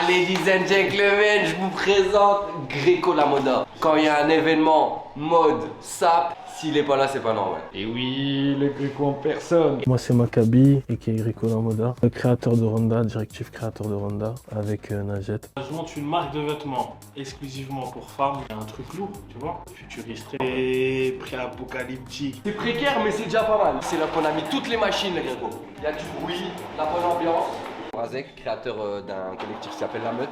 Ladies and gentlemen, je vous présente Greco la Moda. Quand il y a un événement mode sap, s'il est pas là, c'est pas normal. Et oui, le Greco en personne. Moi c'est Maccabi et qui est Rico Lamoda, le créateur de Ronda, directif créateur de Ronda avec Najet. Je monte une marque de vêtements exclusivement pour femmes. Il y a un truc lourd, tu vois, futuriste et pré-apocalyptique. C'est précaire, mais c'est déjà pas mal. C'est là qu'on a mis toutes les machines, les Greco. Il y a du bruit, la bonne ambiance. Razek, créateur d'un collectif qui s'appelle La Meute.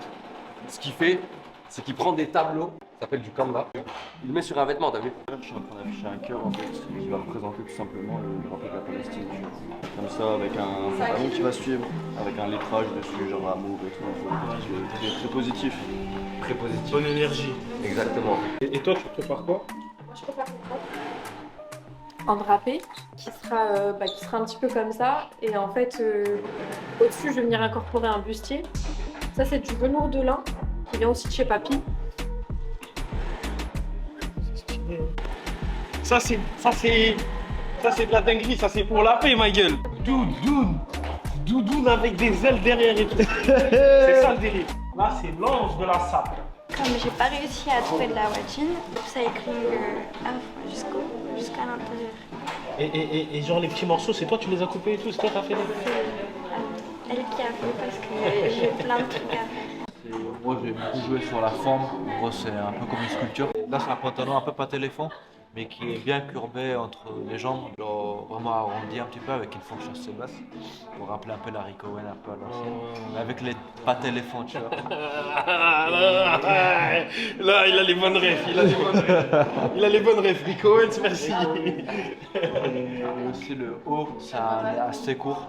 Ce qu'il fait, c'est qu'il prend des tableaux, ça s'appelle du Canva. Il le met sur un vêtement, t'as vu? Je suis en train d'afficher un cœur en fait, qui va représenter tout simplement le drapeau de la Palestine. Comme ça, avec un pantalon qui va suivre, avec un lettrage dessus, genre amour et tout. C'est très positif. Très positif. Bonne énergie. Exactement. Et toi, tu prépares quoi? Moi, je préfère en drapé qui sera un petit peu comme ça. Et en fait, au-dessus, je vais venir incorporer un bustier. Ça, c'est du velours de lin qui vient aussi de chez Papy. Ça c'est de la dinguerie, ça c'est pour la paix, ma gueule. Doudoune avec des ailes derrière et tout. C'est ça le délire. Là, c'est l'ange de la sape. Comme j'ai pas réussi à trouver de la watchine, ça écrit jusqu'à l'intérieur. Et genre les petits morceaux, c'est toi tu les as coupés et tout, c'est toi qui as fait les... Elle qui a fait parce que j'ai plein de trucs à faire. Moi j'ai beaucoup joué sur la forme, en gros c'est un peu comme une sculpture. Là c'est un pantalon un peu pas téléphone, mais qui est bien courbé entre les jambes, genre vraiment arrondi un petit peu avec une fourche assez basse, pour rappeler un peu la Rick Owens un peu à l'ancienne, mais avec les pas téléphone, tu vois. Là, il a les bonnes refs, il a les bonnes refs, Rick Owens, merci. Et aussi le haut, ça est assez court.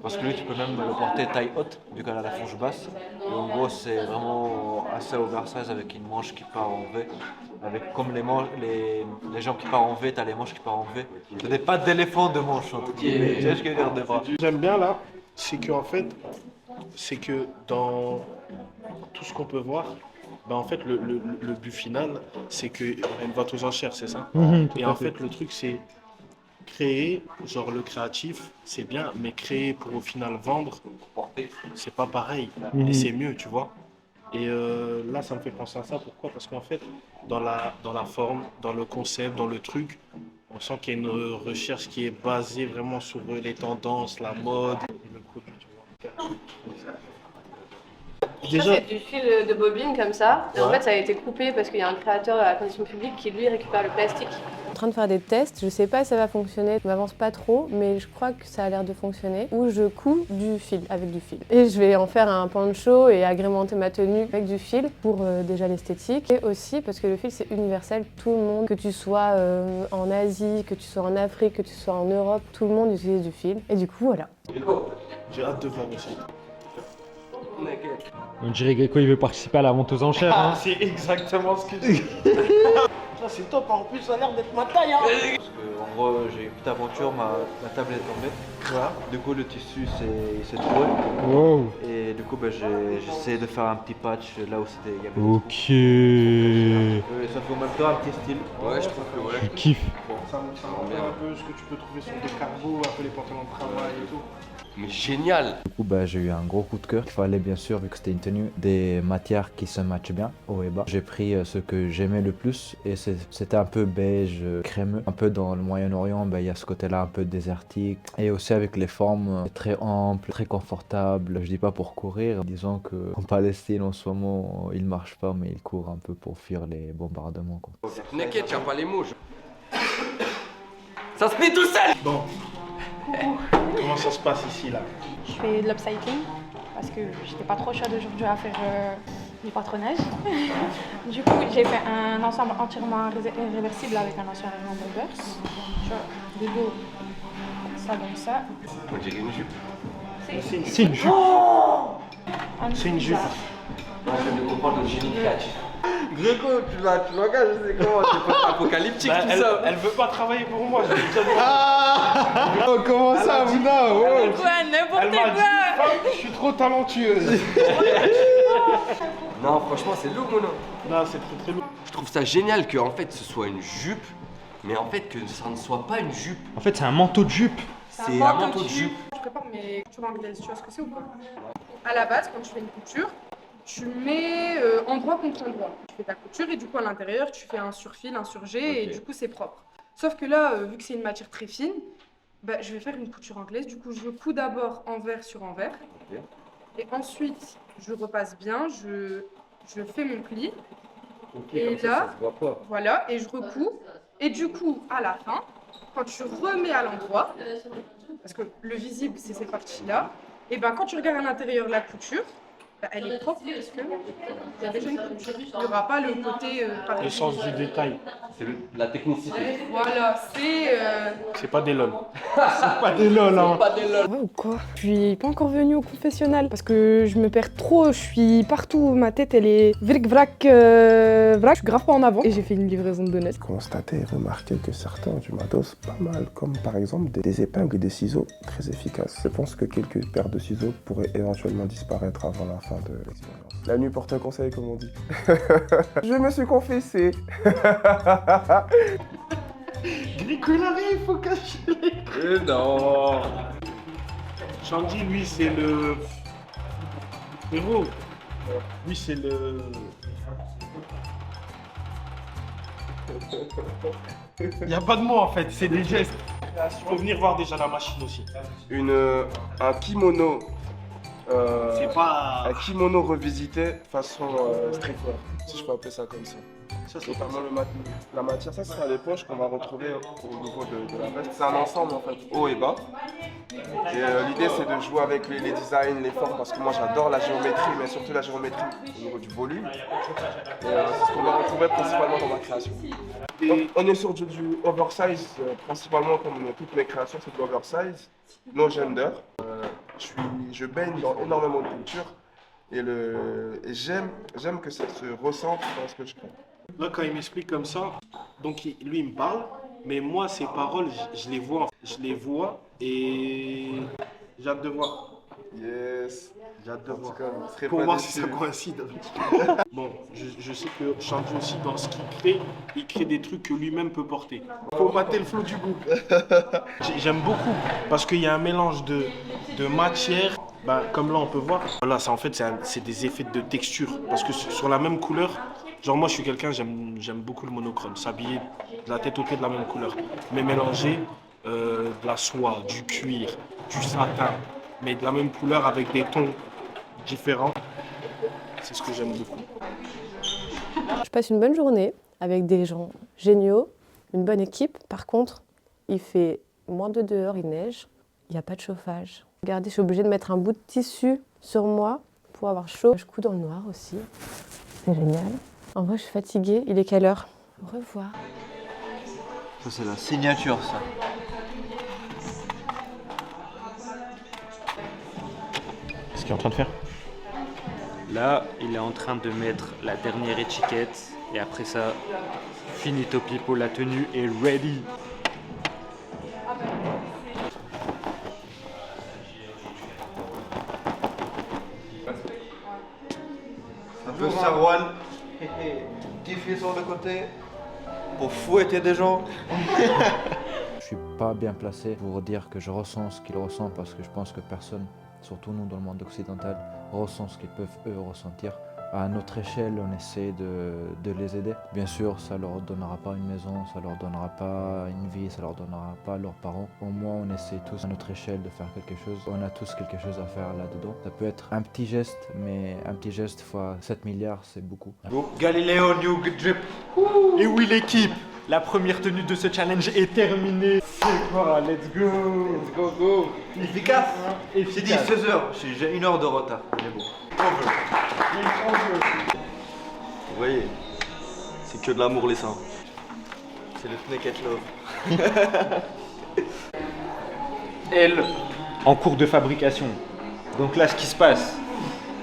Parce que lui, tu peux même le porter taille haute, vu qu'elle a la fourche basse. Et en gros, c'est vraiment assez oversize avec une manche qui part en V. Avec comme les jambes qui partent en V, t'as les manches qui partent en V. Ce n'est pas d'éléphant de manche, entre guillemets. Tu sais ce que je veux dire de bras. J'aime bien là, c'est que en fait, c'est que dans tout ce qu'on peut voir, bah en fait le but final, c'est qu'on a une vente aux enchères, c'est ça? Et en fait, le truc c'est créer, genre le créatif, c'est bien, mais créer pour au final vendre, c'est pas pareil. Et c'est mieux, tu vois. Et là, ça me fait penser à ça. Pourquoi? Parce qu'en fait, dans la forme, dans le concept, dans le truc, on sent qu'il y a une recherche qui est basée vraiment sur les tendances, la mode et le produit, tu vois. Ça, c'est du fil de bobine comme ça. Et en fait, ça a été coupé parce qu'il y a un créateur à la condition publique qui, lui, récupère le plastique. En train de faire des tests, je sais pas si ça va fonctionner, je m'avance pas trop, mais je crois que ça a l'air de fonctionner, où je couds du fil, avec du fil. Et je vais en faire un poncho et agrémenter ma tenue avec du fil pour déjà l'esthétique, et aussi parce que le fil c'est universel, tout le monde, que tu sois en Asie, que tu sois en Afrique, que tu sois en Europe, tout le monde utilise du fil, et du coup voilà. J'ai hâte de voir aussi. On dirait Greco il veut participer à la vente aux enchères. Ah, c'est exactement ce que je dis. Ça c'est top, en plus ça a l'air d'être ma taille. Hein. Parce que, en gros, j'ai eu une petite aventure, ma table est tombée. Voilà. Du coup, le tissu s'est troué. Wow. Et du coup, j'ai essayé de faire un petit patch là où il y avait. Ok. Ça fait en même temps un petit style. Ouais, je trouve que ouais. Je kiffe. Ça me rappelle un peu ce que tu peux trouver sur des cargos, un peu les pantalons de travail et tout. Mais génial! Du coup, j'ai eu un gros coup de cœur. Il fallait bien sûr, vu que c'était une tenue, des matières qui se matchent bien, haut et bas. J'ai pris ce que j'aimais le plus et c'était un peu beige, crémeux. Un peu dans le Moyen-Orient, il y a ce côté-là un peu désertique. Et aussi avec les formes très amples, très confortables. Je dis pas pour courir. Disons qu'en Palestine, en ce moment, ils marchent pas, mais ils courent un peu pour fuir les bombardements, quoi. T'inquiète, tu n'as pas les mots. Ça se met tout seul! Bon. Comment ça se passe ici là? Je fais de l'upcycling parce que j'étais pas trop chaude aujourd'hui à faire du patronage. Du coup, j'ai fait un ensemble entièrement réversible avec un ancien de burst. Tu vois, de dos, ça donne ça. On dirait une jupe. C'est une jupe. C'est une jupe. Moi, je viens de comprendre le génie créatif. Greco, tu l'engages, c'est comment? C'est pas apocalyptique Bah, tout ça. elle veut pas travailler pour moi. Oh, comment ça, Mouna? Quoi, n'importe Elle m'a dit, je suis trop talentueuse. Non, franchement, c'est lourd, non? Non, c'est très très lourd. Je trouve ça génial que en fait ce soit une jupe, mais en fait que ça ne soit pas une jupe. En fait, c'est un manteau de jupe. C'est un manteau de jupe. Je prépare mes coutures anglaises, tu vois ce que c'est ou pas? À la base, quand tu fais une couture, tu mets endroit contre endroit. Tu fais ta couture et du coup à l'intérieur tu fais un surfil, un surjet et du coup c'est propre. Sauf que là, vu que c'est une matière très fine, bah, je vais faire une couture anglaise. Du coup je couds d'abord envers sur envers. Et ensuite je repasse bien, je fais mon pli. Et là, voilà, et je recouds. Et du coup, à la fin, quand tu remets à l'endroit, parce que le visible, c'est cette partie-là, et ben quand tu regardes à l'intérieur la couture, bah, elle est propre parce qu'il y a déjà une couture. Il n'y aura pas le côté... Le sens du détail. C'est la technicité. Voilà, c'est... C'est pas des lol. C'est pas des lol, hein. Pas des lol. Ouais ou quoi? Je suis pas encore venue au confessionnal parce que je me perds trop, je suis partout, ma tête elle est vric vrac vrac, je suis grave pas en avant et j'ai fait une livraison de donuts. Constater et remarquer que certains ont du matos pas mal, comme par exemple des épingles et des ciseaux très efficaces. Je pense que quelques paires de ciseaux pourraient éventuellement disparaître avant la fin de l'expérience. La nuit porte un conseil, comme on dit. Je me suis confessé. Gricolari, il faut cacher les... Non. Shandy, lui, c'est le... Héros. Lui, c'est le... Il n'y a pas de mots, en fait, c'est des gestes. Il faut venir voir déjà la machine aussi. Un kimono. C'est pas... Un kimono revisité façon streetwear, si je peux appeler ça comme ça. Ça, c'est notamment la matière, ça sera les poches qu'on va retrouver au niveau de la veste. C'est un ensemble en fait, haut et bas. Et l'idée c'est de jouer avec les designs, les formes, parce que moi j'adore la géométrie, mais surtout la géométrie au niveau du volume. Et c'est ce qu'on va retrouver principalement dans ma création. Donc, on est sur du oversize, principalement comme toutes mes créations, c'est de l'oversize, no gender. Je baigne dans énormément de culture et j'aime que ça se ressente dans ce que je crée. Là, quand il m'explique comme ça, donc lui, il me parle, mais moi, ses paroles, je les vois. Je les vois et j'ai hâte de voir. Yes. J'ai hâte de voir. Pour voir si ça coïncide avec. Bon, je sais que Shandy aussi, dans ce qu'il crée, il crée des trucs que lui-même peut porter. Faut mater le flow du groupe. J'aime beaucoup parce qu'il y a un mélange de matière. Ben, comme là, on peut voir. Voilà, ça, en fait, c'est des effets de texture. Parce que sur la même couleur, genre moi, je suis quelqu'un, j'aime beaucoup le monochrome. S'habiller de la tête aux pieds de la même couleur. Mais mélanger de la soie, du cuir, du satin, mais de la même couleur avec des tons différents. C'est ce que j'aime beaucoup. Je passe une bonne journée avec des gens géniaux, une bonne équipe. Par contre, il fait moins de dehors, il neige, il n'y a pas de chauffage. Regardez, je suis obligée de mettre un bout de tissu sur moi pour avoir chaud. Je couds dans le noir aussi. C'est génial. En vrai, je suis fatiguée. Il est quelle heure? Au revoir. Ça, c'est la signature, ça. Qu'est-ce qu'il est en train de faire? Là, il est en train de mettre la dernière étiquette et après ça, finito pipo, la tenue est ready. Un peu Sarwan, petit fil sur le côté, pour fouetter des gens. Je suis pas bien placé pour dire que je ressens ce qu'ils ressentent parce que je pense que personne, surtout nous dans le monde occidental, ressent ce qu'ils peuvent eux ressentir. À notre échelle, on essaie de les aider. Bien sûr, ça leur donnera pas une maison, ça leur donnera pas une vie, ça leur donnera pas leurs parents. Au moins, on essaie tous à notre échelle de faire quelque chose. On a tous quelque chose à faire là-dedans. Ça peut être un petit geste, mais un petit geste fois 7 milliards, c'est beaucoup. Galileo New Drip. Et oui l'équipe, la première tenue de ce challenge est terminée. C'est quoi? Let's go. Let's go, go. Efficace. J'ai dit 16h, j'ai 1 heure de retard. Mais bon. Vous voyez, c'est que de l'amour les seins. C'est le Naked Love. Elle, en cours de fabrication. Donc là, ce qui se passe,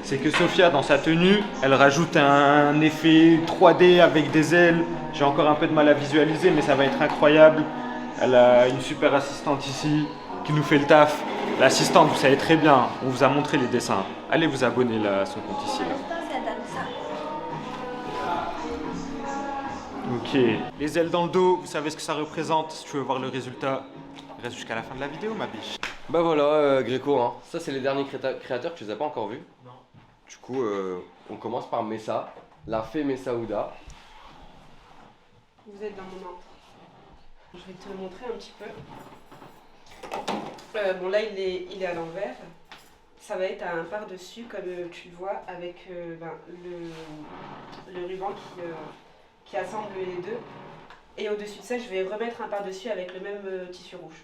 c'est que Sophia, dans sa tenue, elle rajoute un effet 3D avec des ailes. J'ai encore un peu de mal à visualiser, mais ça va être incroyable. Elle a une super assistante ici qui nous fait le taf. L'assistante, vous savez très bien, on vous a montré les dessins. Allez vous abonner là, à son compte ici. Là. Ok. Les ailes dans le dos, vous savez ce que ça représente. Si tu veux voir le résultat, reste jusqu'à la fin de la vidéo, ma biche. Bah voilà, Gréco, hein. Ça c'est les derniers créateurs, tu les as pas encore vus? Non. Du coup, on commence par Messa, la fée Messaouda. Vous êtes dans mon ordre. Je vais te le montrer un petit peu. Bon là il est à l'envers. Ça va être un par-dessus comme tu le vois avec le ruban qui assemble les deux. Et au-dessus de ça, je vais remettre un par-dessus avec le même tissu rouge.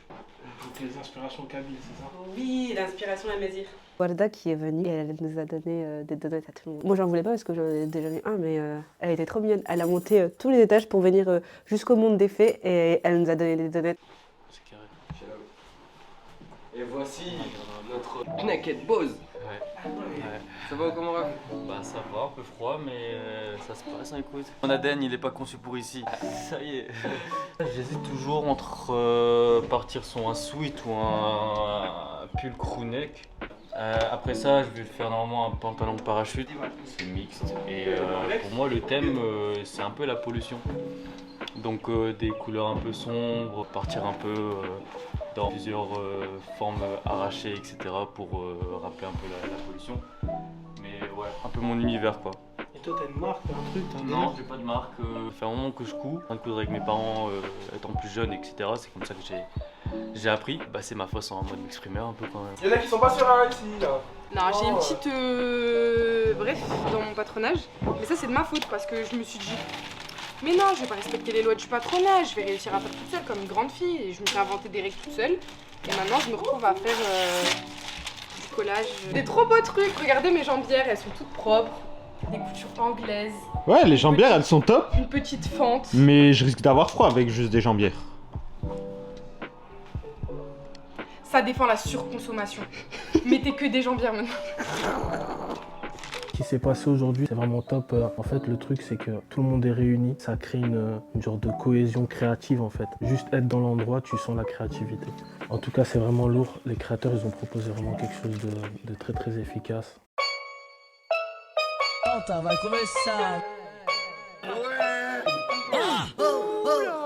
Donc les inspirations kabyles, c'est ça? Oui, l'inspiration Amazir. Warda qui est venue et elle nous a donné des donuts à tout le monde. Moi j'en voulais pas parce que j'en ai déjà eu un, mais elle était trop mignonne. Elle a monté tous les étages pour venir jusqu'au monde des fées et elle nous a donné des donuts. C'est carré. Et voici notre Knacked Bose. Ça va ou comment va? Bah ça va, un peu froid mais ça se passe, hein, écoute. Mon ADN il est pas conçu pour ici. Ça y est. J'hésite toujours entre partir sur un sweat ou un pull crewneck. Après ça, je vais faire normalement un pantalon de parachute. C'est mixte. Et pour moi, le thème, c'est un peu la pollution. Donc des couleurs un peu sombres, partir un peu dans plusieurs formes arrachées, etc. pour rappeler un peu la pollution. Mais ouais, un peu mon univers quoi. Et toi, t'as une marque, t'as un truc? Non, j'ai pas de marque. Ça fait un moment que je couds. Je coudre avec mes parents étant plus jeune, etc. C'est comme ça que j'ai appris. Bah, c'est ma façon à moi de m'exprimer un peu quand même. Il y en a qui sont pas sur un ici là. Non, j'ai une petite bref dans mon patronage. Mais ça c'est de ma faute parce que je me suis dit mais non, je vais pas respecter les lois du patronage, je vais réussir à faire toute seule comme une grande fille. Et je me suis inventé des règles toute seule. Et maintenant je me retrouve à faire du collage. Des trop beaux trucs, regardez mes jambières, elles sont toutes propres. Des coutures anglaises. Ouais, les jambières, elles sont top. Une petite fente. Mais je risque d'avoir froid avec juste des jambières. Ça défend la surconsommation. Mettez que des jambières maintenant. Ce qui s'est passé aujourd'hui, c'est vraiment top. En fait, le truc, c'est que tout le monde est réuni. Ça crée une genre de cohésion créative, en fait. Juste être dans l'endroit, tu sens la créativité. En tout cas, c'est vraiment lourd. Les créateurs, ils ont proposé vraiment quelque chose de très, très efficace. On va commencer ça. Ouais. Ah, oh, oh.